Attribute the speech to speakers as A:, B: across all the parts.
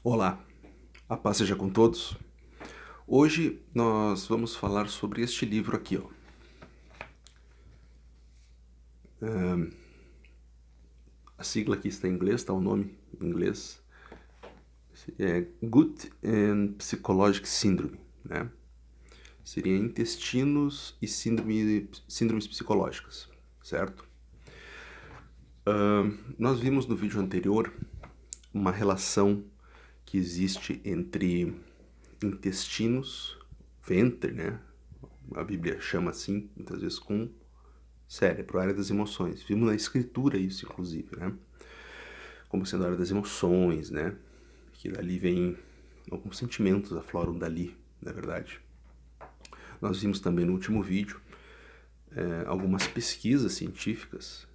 A: Olá, a paz seja com todos. Hoje nós vamos falar sobre este livro aqui, ó. A sigla aqui está em inglês, está o nome em inglês. É Gut and Psychologic Syndrome, né? Seria intestinos e síndromes psicológicas, certo? Nós vimos no vídeo anterior uma relação que existe entre intestinos, ventre, né? A Bíblia chama assim, muitas vezes com cérebro, área das emoções. Vimos na escritura isso, inclusive, né? Como sendo a área das emoções, né? Que dali vem alguns sentimentos afloram dali, na verdade. Nós vimos também no último vídeo algumas pesquisas científicas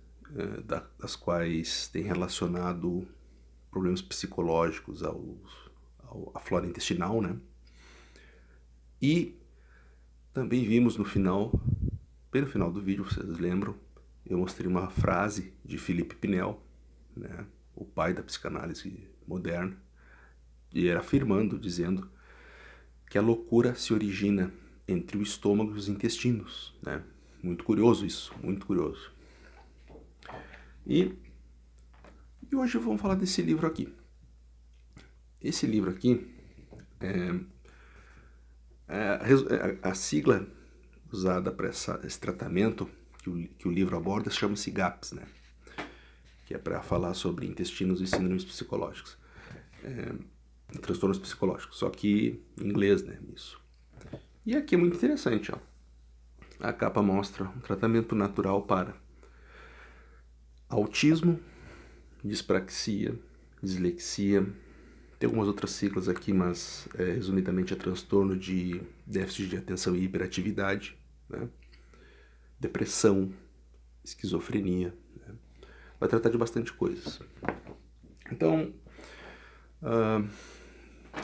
A: das quais tem relacionado problemas psicológicos à flora intestinal, né? E também vimos no final, bem no final do vídeo, vocês lembram, eu mostrei uma frase de Philippe Pinel, né, o pai da psicanálise moderna, e era afirmando, dizendo que a loucura se origina entre o estômago e os intestinos, né? Muito curioso isso, muito curioso. E hoje vamos falar desse livro aqui. Esse livro aqui, a sigla usada para esse tratamento que o livro aborda chama-se GAPS, né? Que é para falar sobre intestinos e síndromes psicológicos, transtornos psicológicos, só que em inglês, né? Isso. E aqui é muito interessante, ó. A capa mostra um tratamento natural para autismo, dispraxia, dislexia. Tem algumas outras siglas aqui, mas resumidamente é transtorno de déficit de atenção e hiperatividade, né? Depressão, esquizofrenia, né? Vai tratar de bastante coisas. Então,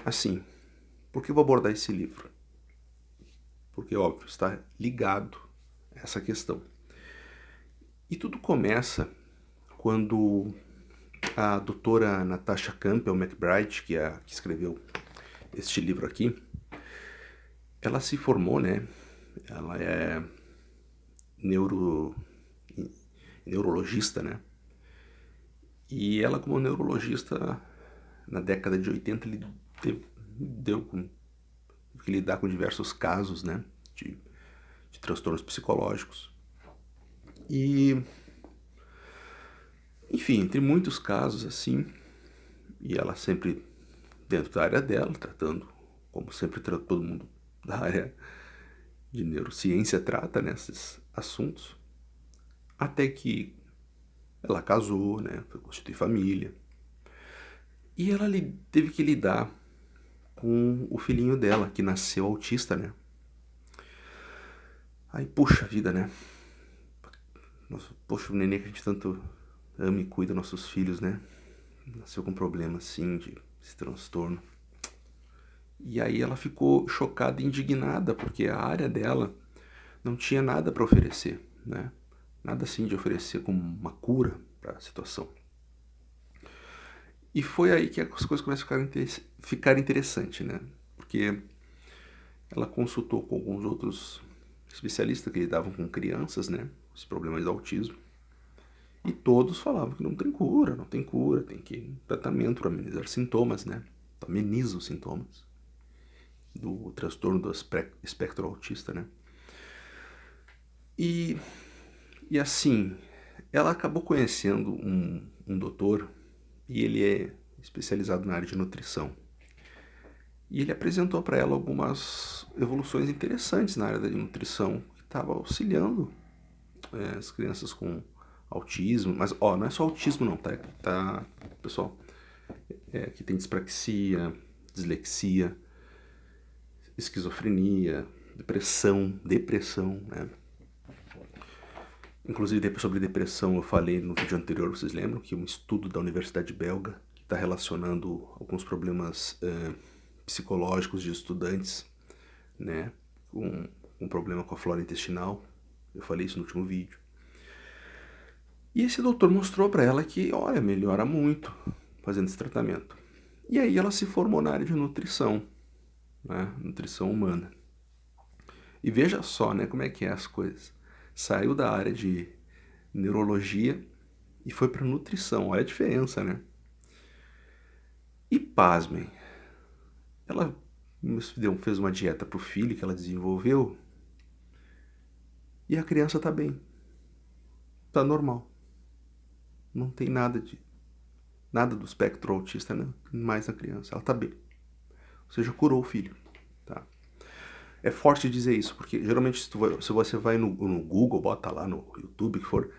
A: assim, por que eu vou abordar esse livro? Porque, óbvio, está ligado a essa questão. E tudo começa quando a doutora Natasha Campbell McBride, que é a que escreveu este livro aqui, ela se formou, né? Ela é neurologista, né? E ela, como neurologista, na década de 80, ele deu que lidar com diversos casos, né? De transtornos psicológicos. E, enfim, entre muitos casos assim, e ela sempre dentro da área dela, tratando, como sempre trata todo mundo da área de neurociência trata nesses assuntos, até que ela casou, né, foi constituir família, e ela teve que lidar com o filhinho dela, que nasceu autista, né. Aí, puxa vida, né, nossa, poxa, o neném que a gente tanto ama e cuida, nossos filhos, né, nasceu com problema, assim, de esse transtorno. E aí ela ficou chocada e indignada, porque a área dela não tinha nada para oferecer, né? Nada assim de oferecer como uma cura para a situação. E foi aí que as coisas começam a ficar interessantes, né? Porque ela consultou com alguns outros especialistas que lidavam com crianças, né? Os problemas de autismo. E todos falavam que não tem cura, não tem cura, tem que ir tratamento para amenizar sintomas, né? Ameniza os sintomas do transtorno do espectro autista, né? E, e assim, ela acabou conhecendo um doutor, e ele é especializado na área de nutrição. E ele apresentou para ela algumas evoluções interessantes na área da nutrição, que estava auxiliando as crianças com autismo. Mas, ó, não é só autismo não, tá pessoal? Que tem dispraxia, dislexia, esquizofrenia, depressão, né? Inclusive sobre depressão eu falei no vídeo anterior, vocês lembram que um estudo da Universidade Belga está relacionando alguns problemas psicológicos de estudantes, né, com um problema com a flora intestinal. Eu falei isso no último vídeo. E esse doutor mostrou para ela que, olha, melhora muito fazendo esse tratamento. E aí ela se formou na área de nutrição, né? Nutrição humana. E veja só, né, como é que é as coisas. Saiu da área de neurologia e foi para nutrição. Olha a diferença, né? E pasmem, ela fez uma dieta pro filho que ela desenvolveu e a criança tá bem. Tá normal. Não tem nada do espectro autista, né? Mais na criança. Ela tá bem. Ou seja, curou o filho, tá? É forte dizer isso, porque geralmente se você vai no Google, bota lá no YouTube, que for,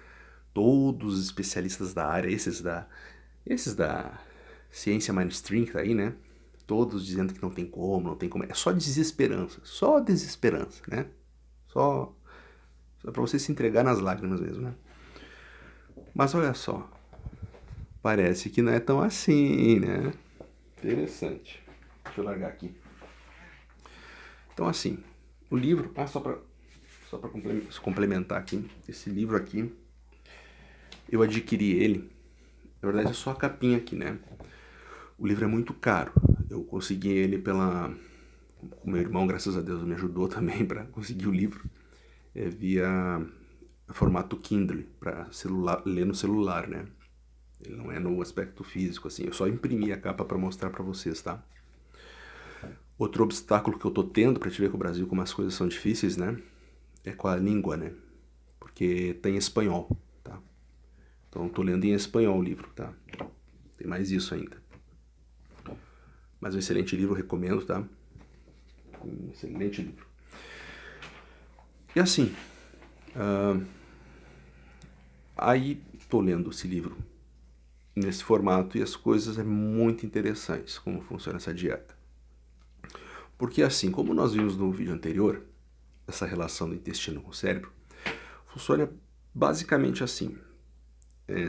A: todos os especialistas da área, esses da ciência mainstream que tá aí, né? Todos dizendo que não tem como, não tem como. É só desesperança, né? Só pra você se entregar nas lágrimas mesmo, né? Mas olha só, parece que não é tão assim, né? Interessante. Deixa eu largar aqui. Então assim, o livro, só pra complementar aqui, esse livro aqui, eu adquiri ele, na verdade é só a capinha aqui, né? O livro é muito caro, eu consegui ele o meu irmão, graças a Deus, me ajudou também para conseguir o livro, via formato Kindle, para ler no celular, né? Ele não é no aspecto físico, assim, eu só imprimi a capa para mostrar para vocês, tá? Outro obstáculo que eu tô tendo, pra te ver que o Brasil como as coisas são difíceis, né? É com a língua, né? Porque tem espanhol, tá? Então eu tô lendo em espanhol o livro, tá? Tem mais isso ainda. Mas um excelente livro, recomendo, tá? Um excelente livro. E assim, aí tô lendo esse livro nesse formato e as coisas é muito interessantes como funciona essa dieta. Porque assim, como nós vimos no vídeo anterior, essa relação do intestino com o cérebro, funciona basicamente assim.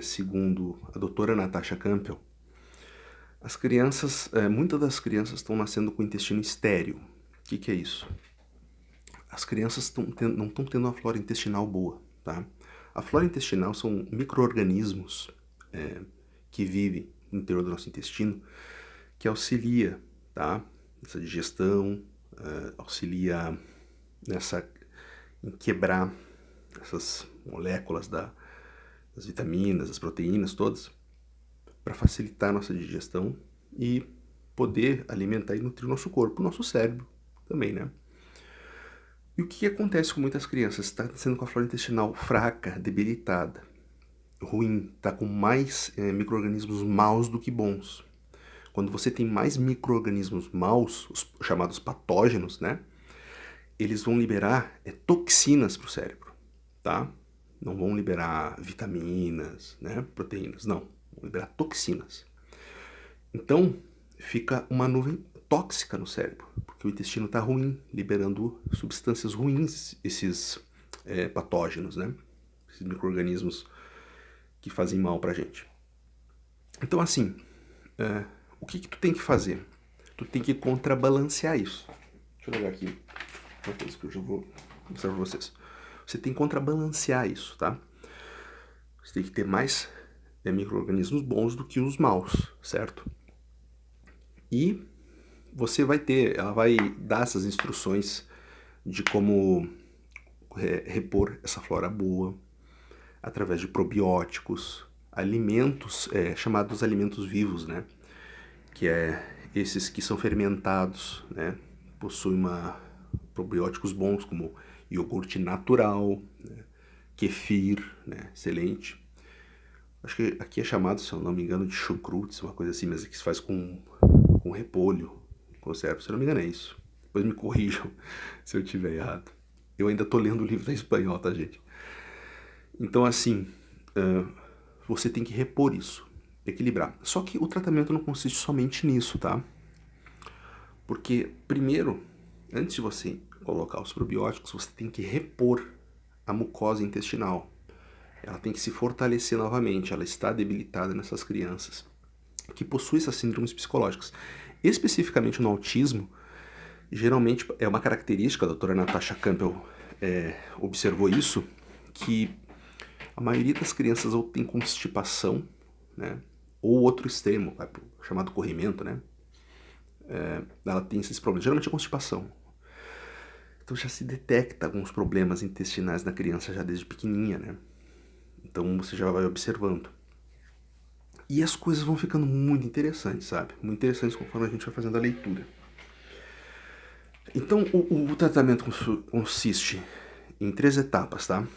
A: Segundo a doutora Natasha Campbell, muitas das crianças estão nascendo com o intestino estéril. O que é isso? As crianças não estão tendo uma flora intestinal boa, tá? A flora intestinal são micro-organismos que vivem no interior do nosso intestino, que auxilia, tá? Nessa digestão, auxilia em quebrar essas moléculas das vitaminas, das proteínas todas, para facilitar a nossa digestão e poder alimentar e nutrir o nosso corpo, o nosso cérebro também, né? E o que acontece com muitas crianças? Está sendo com a flora intestinal fraca, debilitada, ruim, está com mais micro-organismos maus do que bons. Quando você tem mais micro-organismos maus, os chamados patógenos, né? Eles vão liberar toxinas para o cérebro, tá? Não vão liberar vitaminas, né? Proteínas, não. Vão liberar toxinas. Então, fica uma nuvem tóxica no cérebro, porque o intestino está ruim, liberando substâncias ruins, esses patógenos, né? Esses micro-organismos que fazem mal pra gente. Então, assim, o que tu tem que fazer? Tu tem que contrabalancear isso. Deixa eu olhar aqui uma coisa que eu já vou mostrar pra vocês. Você tem que contrabalancear isso, tá? Você tem que ter mais micro-organismos bons do que os maus, certo? E ela vai dar essas instruções de como repor essa flora boa através de probióticos, alimentos chamados alimentos vivos, né? Que esses que são fermentados, né? Possuem probióticos bons como iogurte natural, né? Kefir, né? Excelente. Acho que aqui é chamado, se eu não me engano, de chucrutes, uma coisa assim, mas que se faz com repolho, conserva, se eu não me engano é isso. Depois me corrijam se eu estiver errado. Eu ainda tô lendo o livro em espanhol, tá, gente? Então, assim, você tem que repor isso, equilibrar. Só que o tratamento não consiste somente nisso, tá? Porque, primeiro, antes de você colocar os probióticos, você tem que repor a mucosa intestinal. Ela tem que se fortalecer novamente, ela está debilitada nessas crianças que possuem essas síndromes psicológicas. Especificamente no autismo, geralmente é uma característica, a doutora Natasha Campbell observou isso, que a maioria das crianças ou tem constipação, né, ou outro extremo, chamado corrimento, né, ela tem esses problemas, geralmente é constipação. Então já se detecta alguns problemas intestinais na criança já desde pequenininha, né? Então você já vai observando. E as coisas vão ficando muito interessantes, sabe? Muito interessantes conforme a gente vai fazendo a leitura. Então o tratamento consiste em 3 etapas, tá?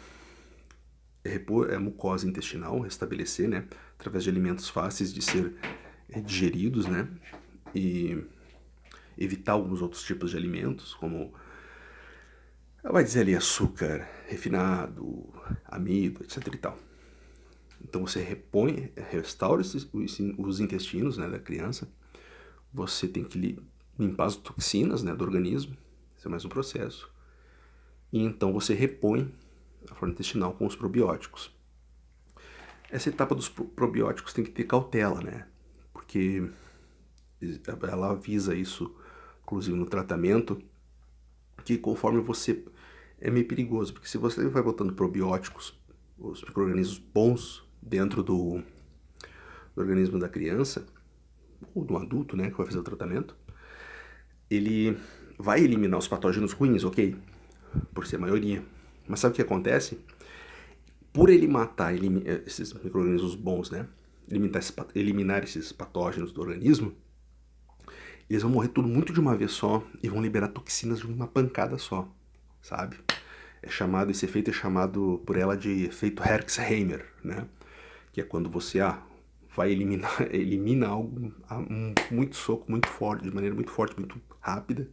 A: Repor a mucosa intestinal, restabelecer, né? Através de alimentos fáceis de ser digeridos, né? E evitar alguns outros tipos de alimentos, como vai dizer ali açúcar refinado, amido, etc e tal. Então você repõe, restaura os intestinos, né, da criança. Você tem que limpar as toxinas, né, do organismo. Esse é mais um processo. E então você repõe a flora intestinal com os probióticos. Essa etapa dos probióticos tem que ter cautela, né? Porque ela avisa isso, inclusive no tratamento, que conforme você... É meio perigoso, porque se você vai botando probióticos, os micro-organismos bons dentro do organismo da criança, ou do adulto, né, que vai fazer o tratamento, ele vai eliminar os patógenos ruins, ok? Por ser a maioria. Mas sabe o que acontece? Por ele matar esses micro-organismos bons, né, eliminar esses patógenos do organismo, eles vão morrer tudo muito de uma vez só e vão liberar toxinas de uma pancada só, sabe? Esse efeito é chamado por ela de efeito Herxheimer, né? Que é quando você elimina algo muito soco, muito forte, de maneira muito forte, muito rápida,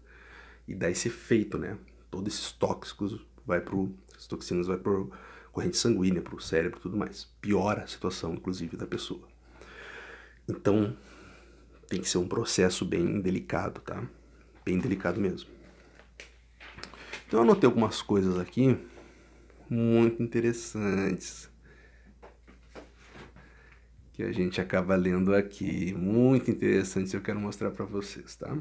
A: e dá esse efeito, né? Todos esses tóxicos as toxinas vai pro corrente sanguínea, pro cérebro e tudo mais. Piora a situação, inclusive, da pessoa. Então, tem que ser um processo bem delicado, tá? Bem delicado mesmo. Então, eu anotei algumas coisas aqui muito interessantes que a gente acaba lendo aqui. Muito interessantes, eu quero mostrar para vocês, tá?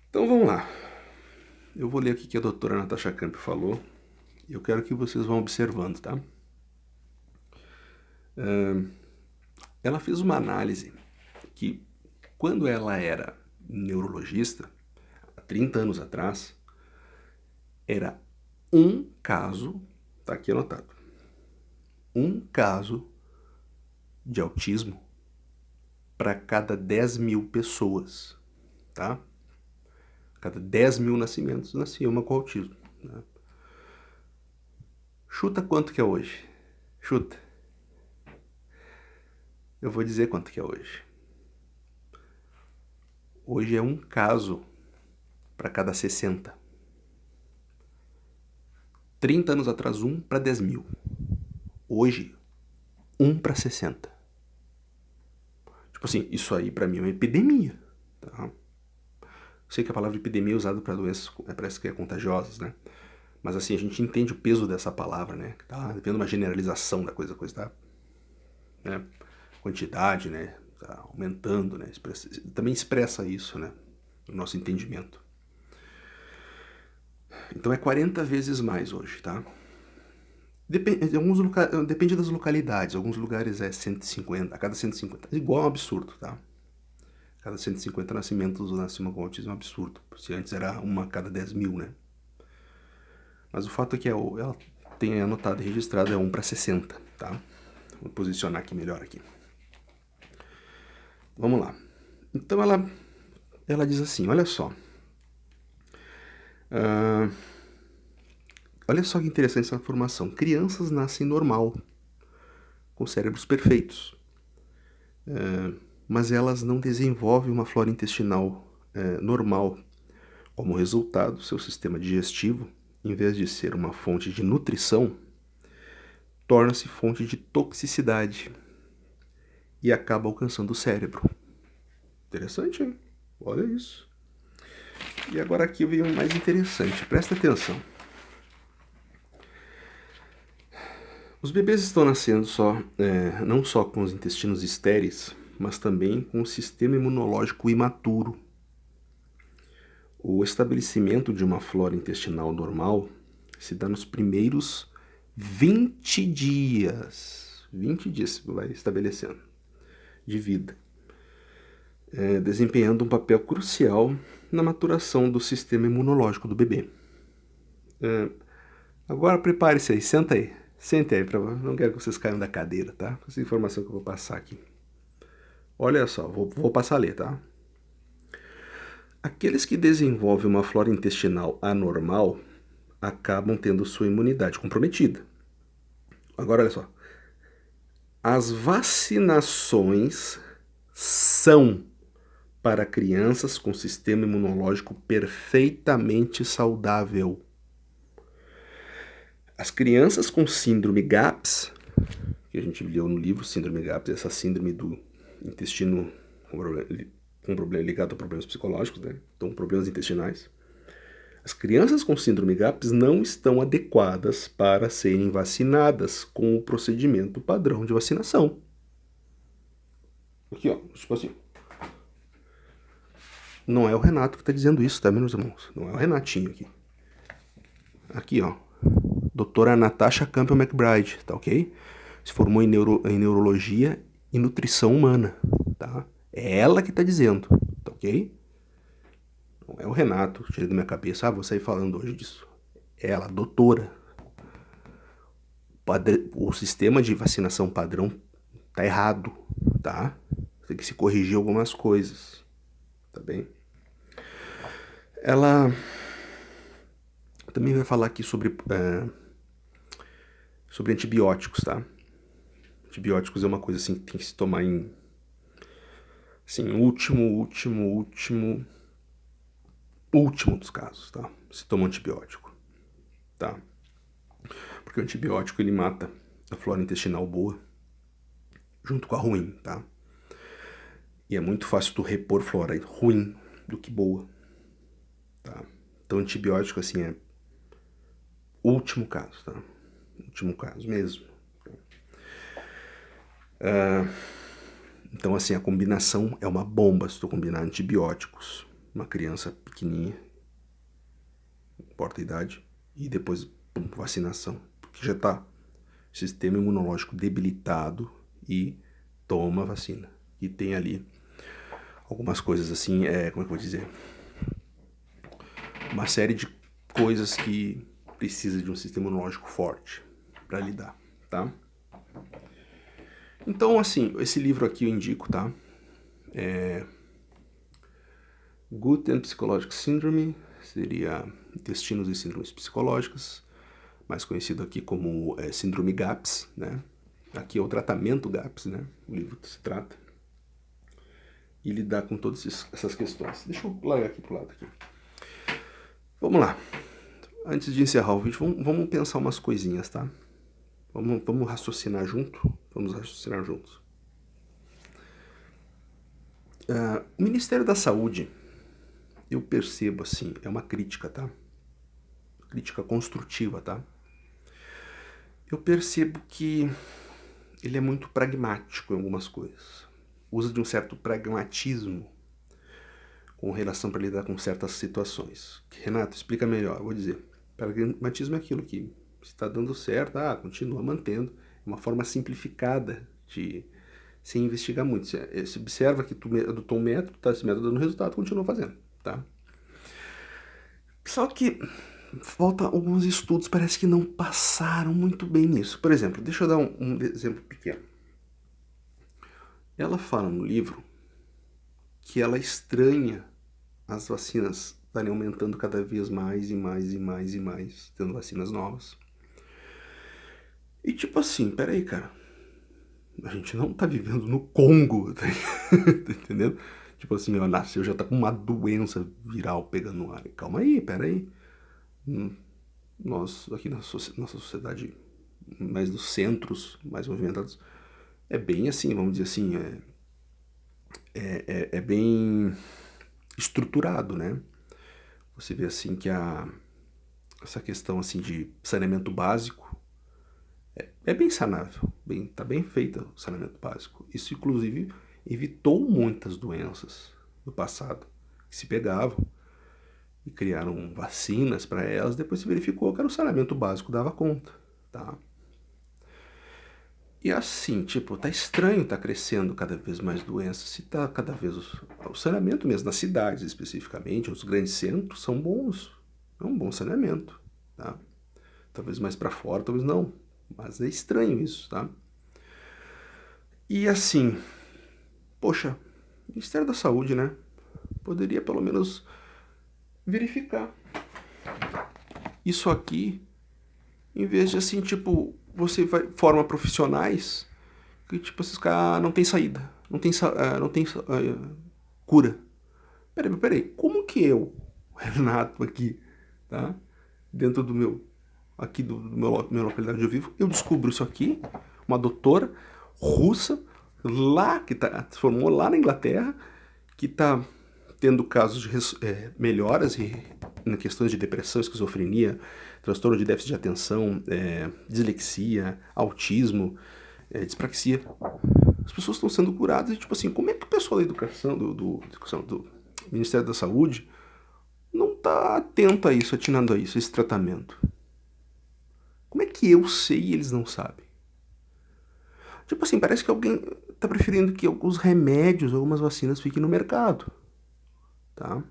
A: Então, vamos lá. Eu vou ler aqui o que a doutora Natasha Camp falou e eu quero que vocês vão observando, tá? Ela fez uma análise que, quando ela era neurologista, há 30 anos atrás, era um caso, tá aqui anotado, um caso de autismo para cada 10 mil pessoas, tá? Cada 10 mil nascimentos nascia uma com autismo, né? Chuta quanto que é hoje. Chuta. Eu vou dizer quanto que é hoje. Hoje é um caso para cada 60. 30 anos atrás, 1 para 10 mil. Hoje, 1 para 60. Tipo assim, isso aí para mim é uma epidemia, tá? Sei que a palavra epidemia é usada para doenças, parece que é contagiosas, né? Mas assim, a gente entende o peso dessa palavra, né? Tá vendo uma generalização da coisa tá? Né? Quantidade, né? Tá aumentando, né? Também expressa isso, né? No nosso entendimento. Então é 40 vezes mais hoje, tá? Depende das localidades. Alguns lugares é 150, a cada 150. É igual, é um absurdo, tá? A cada 150 nascimentos nasce uma com autismo é um absurdo. Se antes era uma a cada 10 mil, né? Mas o fato é que ela tem anotado e registrado é 1 para 60, tá? Vou posicionar aqui melhor aqui. Vamos lá. Então ela diz assim, olha só. Olha só que interessante essa informação. Crianças nascem normal, com cérebros perfeitos. Mas elas não desenvolvem uma flora intestinal normal. Como resultado, seu sistema digestivo, em vez de ser uma fonte de nutrição, torna-se fonte de toxicidade e acaba alcançando o cérebro. Interessante, hein? Olha isso. E agora aqui vem o mais interessante. Presta atenção. Os bebês estão nascendo não só com os intestinos estéreis, mas também com o sistema imunológico imaturo. O estabelecimento de uma flora intestinal normal se dá nos primeiros 20 dias. 20 dias vai estabelecendo de vida. desempenhando um papel crucial na maturação do sistema imunológico do bebê. Agora prepare-se aí, senta aí. Sente aí, não quero que vocês caiam da cadeira, tá? Essa informação que eu vou passar aqui. Olha só, vou passar a ler, tá? Aqueles que desenvolvem uma flora intestinal anormal acabam tendo sua imunidade comprometida. Agora, olha só. As vacinações são para crianças com sistema imunológico perfeitamente saudável. As crianças com síndrome GAPS, que a gente leu no livro, síndrome GAPS, essa síndrome do intestino com problema ligado a problemas psicológicos, né? Então, problemas intestinais. As crianças com síndrome GAPS não estão adequadas para serem vacinadas com o procedimento padrão de vacinação. Aqui, ó, tipo assim. Não é o Renato que está dizendo isso, tá, meus irmãos? Não é o Renatinho aqui. Aqui, ó. Doutora Natasha Campbell McBride, tá ok? Se formou em neurologia e nutrição humana, tá? É ela que está dizendo, tá ok? Não é o Renato, tirei da minha cabeça, vou sair falando hoje disso. É ela, doutora. O sistema de vacinação padrão tá errado, tá? Tem que se corrigir algumas coisas, tá bem? Ela também vai falar aqui sobre antibióticos, tá? Antibióticos é uma coisa assim que tem que se tomar em assim, último dos casos, tá? Se toma antibiótico, tá? Porque o antibiótico ele mata a flora intestinal boa junto com a ruim, tá? E é muito fácil tu repor flora ruim do que boa, tá? Então antibiótico assim é último caso, tá? Último caso mesmo. Então assim, a combinação é uma bomba se tu combinar antibióticos, uma criança pequenininha, não importa a idade, e depois vacinação, porque já tá sistema imunológico debilitado e toma vacina. E tem ali algumas coisas assim, como é que eu vou dizer? Uma série de coisas que precisa de um sistema imunológico forte para lidar, tá? Então, assim, esse livro aqui eu indico, tá? Gut and Psychological Syndrome, seria Intestinos e Síndromes Psicológicas, mais conhecido aqui como Síndrome GAPS, né? Aqui é o tratamento GAPS, né? O livro que se trata. E lidar com todas essas questões. Deixa eu largar aqui pro lado aqui. Vamos lá. Antes de encerrar o vídeo, vamos pensar umas coisinhas, tá? Vamos raciocinar junto? Vamos raciocinar juntos. O Ministério da Saúde, eu percebo assim, é uma crítica, tá? Crítica construtiva, tá? Eu percebo que ele é muito pragmático em algumas coisas. Usa de um certo pragmatismo com relação para lidar com certas situações. Renato, explica melhor. Eu vou dizer, pragmatismo é aquilo que está dando certo, continua mantendo. É uma forma simplificada de sem investigar muito. Você observa que tu adotou um método, tá? Esse método dando resultado, continua fazendo, tá? Só que falta alguns estudos, parece que não passaram muito bem nisso. Por exemplo, deixa eu dar um exemplo pequeno. Ela fala no livro que ela estranha as vacinas estarem aumentando cada vez mais e mais, tendo vacinas novas. E tipo assim, peraí, cara, a gente não tá vivendo no Congo, tá entendendo? Tipo assim, ó, nasceu, já tá com uma doença viral pegando no ar. Calma aí, peraí. Nós, aqui na nossa sociedade, mais nos centros mais movimentados, é bem assim, vamos dizer assim, é bem estruturado, né? Você vê assim que essa questão assim de saneamento básico é bem sanável, tá bem feita o saneamento básico. Isso inclusive evitou muitas doenças do passado que se pegavam e criaram vacinas para elas, depois se verificou que era o saneamento básico dava conta, tá? E assim, tipo, tá estranho, tá crescendo cada vez mais doenças, se tá cada vez o saneamento mesmo, nas cidades especificamente, os grandes centros são bons, é um bom saneamento, tá? Talvez mais pra fora, talvez não, mas é estranho isso, tá? E assim, poxa, Ministério da Saúde, né? Poderia pelo menos verificar isso aqui, em vez de assim, tipo, você forma profissionais que, tipo, esses caras não tem saída, não tem cura. Peraí, como que eu, Renato, aqui, tá? Dentro do meu, aqui do meu localidade onde eu vivo, eu descubro isso aqui, uma doutora russa, lá, que se formou lá na Inglaterra, que tá tendo casos de melhoras em questões de depressão, esquizofrenia, transtorno de déficit de atenção, dislexia, autismo, dispraxia. As pessoas estão sendo curadas e, tipo assim, como é que o pessoal da educação, do Ministério da Saúde, não está atento a isso, atinando a isso, a esse tratamento? Como é que eu sei e eles não sabem? Tipo assim, parece que alguém está preferindo que alguns remédios, algumas vacinas fiquem no mercado, tá?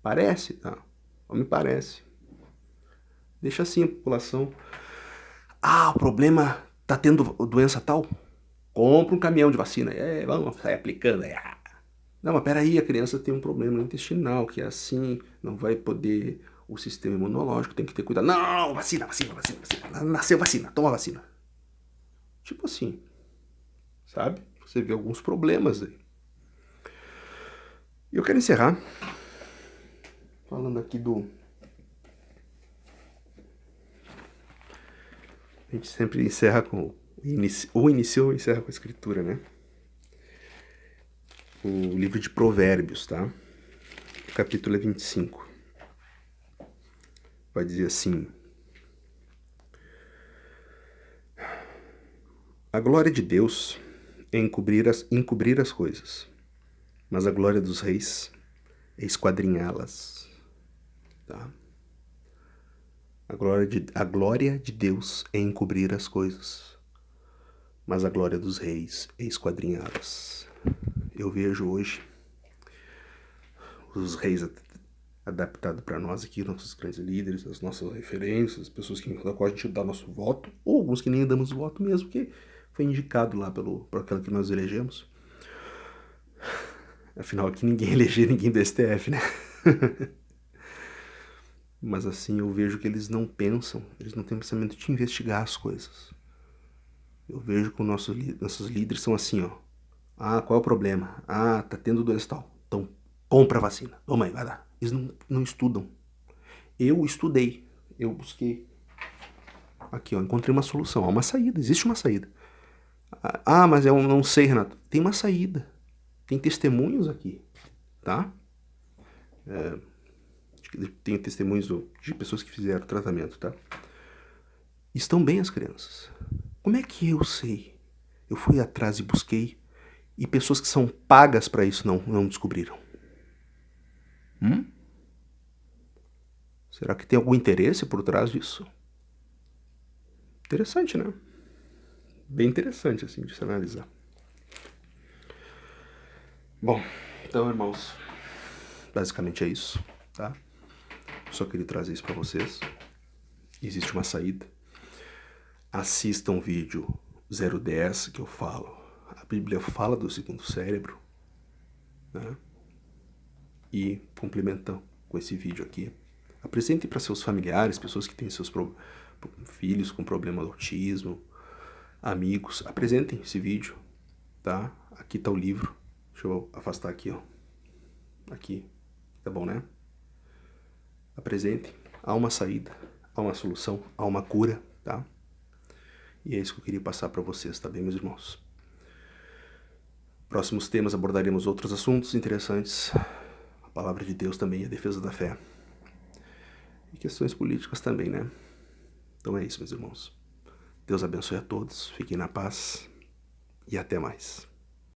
A: Parece, tá? Não me parece. Deixa assim a população. Ah, o problema tá tendo doença tal? Compra um caminhão de vacina. Vamos sair aplicando. Não, mas peraí, a criança tem um problema intestinal, que é assim, não vai poder. O sistema imunológico tem que ter cuidado. Não, vacina. Nasceu vacina, toma vacina. Tipo assim, sabe? Você vê alguns problemas aí. E eu quero encerrar falando aqui do. A gente sempre encerra com. Ou inicia ou encerra com a escritura, né? O livro de Provérbios, tá? O capítulo é 25. Vai dizer assim: a glória de Deus é encobrir as coisas, mas a glória dos reis é esquadrinhá-las. Tá? A glória de Deus é encobrir as coisas, mas a glória dos reis é esquadrinhá-las. Eu vejo hoje os reis adaptados para nós aqui, nossos grandes líderes, as nossas referências, as pessoas da qual a gente dá nosso voto, ou alguns que nem damos voto mesmo, que foi indicado lá por aquela que nós elegemos. Afinal, aqui ninguém elegeu ninguém do STF, né? Mas assim, eu vejo que eles não pensam, eles não têm pensamento de investigar as coisas. Eu vejo que nossos líderes são assim, ó. Ah, qual é o problema? Ah, tá tendo doença tal. Então, compra a vacina. Toma aí, vai dar. Eles não estudam. Eu estudei, eu busquei. Aqui, ó, encontrei uma solução. Há uma saída, existe uma saída. Ah, mas eu não sei, Renato. Tem uma saída. Tem testemunhos aqui, tá? Tem testemunhos de pessoas que fizeram tratamento, tá? Estão bem as crianças. Como é que eu sei? Eu fui atrás e busquei e pessoas que são pagas para isso não descobriram. Será que tem algum interesse por trás disso? Interessante, né? Bem interessante, assim, de se analisar. Bom, então, irmãos, basicamente é isso, tá? Só queria trazer isso para vocês. Existe uma saída. Assistam o vídeo 010 que eu falo. A Bíblia fala do segundo cérebro, né? E complementam com esse vídeo aqui. Apresentem para seus familiares, pessoas que têm seus filhos com problema de autismo, amigos. Apresentem esse vídeo, tá? Aqui tá o livro. Deixa eu afastar aqui, ó. Aqui. Tá bom, né? Apresentem. Há uma saída, há uma solução, há uma cura, tá? E é isso que eu queria passar para vocês, tá bem, meus irmãos? Próximos temas abordaremos outros assuntos interessantes. A palavra de Deus também, a defesa da fé. E questões políticas também, né? Então é isso, meus irmãos. Deus abençoe a todos, fiquem na paz e até mais.